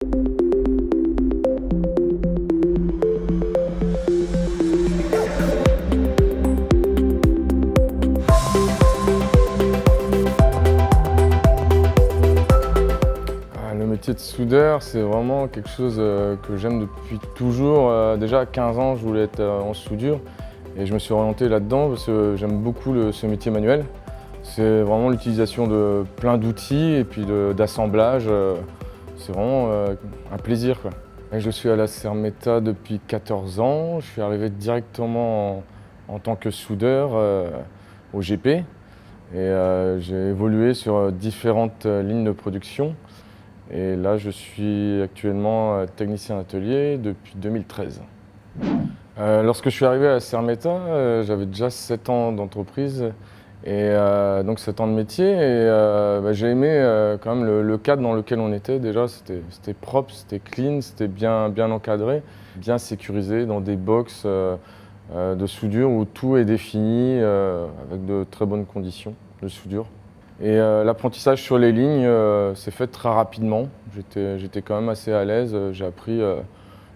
Le métier de soudeur, c'est vraiment quelque chose que j'aime depuis toujours. Déjà à 15 ans, je voulais être en soudure et je me suis orienté là-dedans parce que j'aime beaucoup ce métier manuel. C'est vraiment l'utilisation de plein d'outils et puis d'assemblage. C'est vraiment un plaisir, quoi. Et je suis à la Sermeta depuis 14 ans. Je suis arrivé directement en tant que soudeur au GP et j'ai évolué sur différentes lignes de production. Et là, je suis actuellement technicien d'atelier depuis 2013. Lorsque je suis arrivé à la Sermeta, j'avais déjà 7 ans d'entreprise et donc 7 ans de métier. Et j'ai aimé quand même le cadre dans lequel on était. Déjà, c'était propre, c'était clean, c'était bien encadré, bien sécurisé dans des box de soudure où tout est défini avec de très bonnes conditions de soudure. Et l'apprentissage sur les lignes s'est fait très rapidement. J'étais quand même assez à l'aise. J'ai appris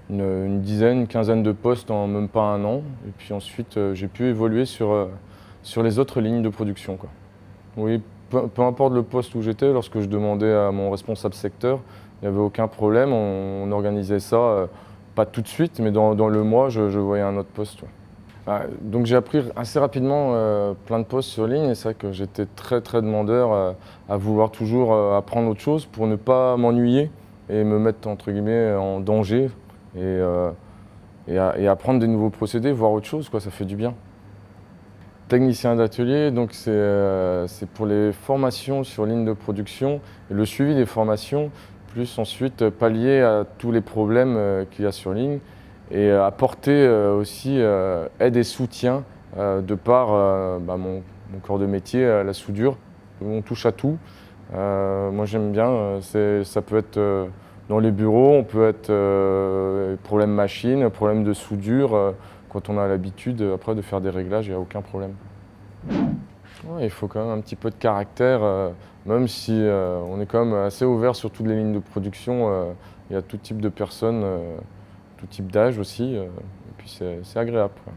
une dizaine, une quinzaine de postes en même pas un an. Et puis ensuite, j'ai pu évoluer sur les autres lignes de production, quoi. Oui, peu importe le poste où j'étais, lorsque je demandais à mon responsable secteur, il n'y avait aucun problème. On organisait ça, pas tout de suite, mais dans le mois, je voyais un autre poste, ouais. Donc j'ai appris assez rapidement plein de postes sur ligne et c'est vrai que j'étais très demandeur à vouloir toujours apprendre autre chose pour ne pas m'ennuyer et me mettre entre guillemets en danger et apprendre des nouveaux procédés, voir autre chose, quoi, ça fait du bien. Technicien d'atelier, donc c'est pour les formations sur ligne de production et le suivi des formations, plus ensuite pallier à tous les problèmes qu'il y a sur ligne. Et apporter aussi aide et soutien de par mon corps de métier, la soudure. On touche à tout. Moi j'aime bien, ça peut être dans les bureaux, on peut être problème machine, problème de soudure. Quand on a l'habitude après de faire des réglages, il n'y a aucun problème. Ouais, il faut quand même un petit peu de caractère, même si on est quand même assez ouvert sur toutes les lignes de production. Il y a tout type de personnes. Tout type d'âge aussi, et puis c'est agréable, quoi.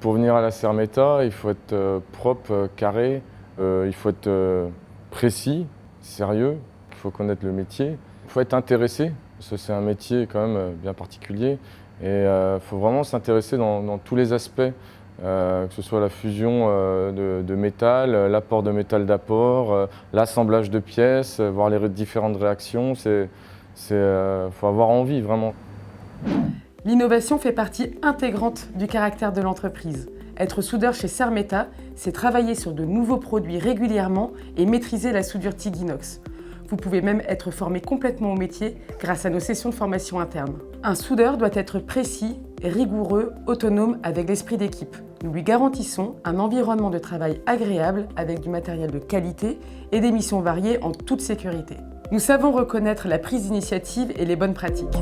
Pour venir à la Sermeta, il faut être propre, carré, il faut être précis, sérieux, il faut connaître le métier, il faut être intéressé, parce que c'est un métier quand même bien particulier, et il faut vraiment s'intéresser dans tous les aspects, que ce soit la fusion de métal, l'apport de métal d'apport, l'assemblage de pièces, voir les différentes réactions, faut avoir envie vraiment. L'innovation fait partie intégrante du caractère de l'entreprise. Être soudeur chez Sermeta, c'est travailler sur de nouveaux produits régulièrement et maîtriser la soudure TIG inox. Vous pouvez même être formé complètement au métier grâce à nos sessions de formation interne. Un soudeur doit être précis, rigoureux, autonome avec l'esprit d'équipe. Nous lui garantissons un environnement de travail agréable avec du matériel de qualité et des missions variées en toute sécurité. Nous savons reconnaître la prise d'initiative et les bonnes pratiques.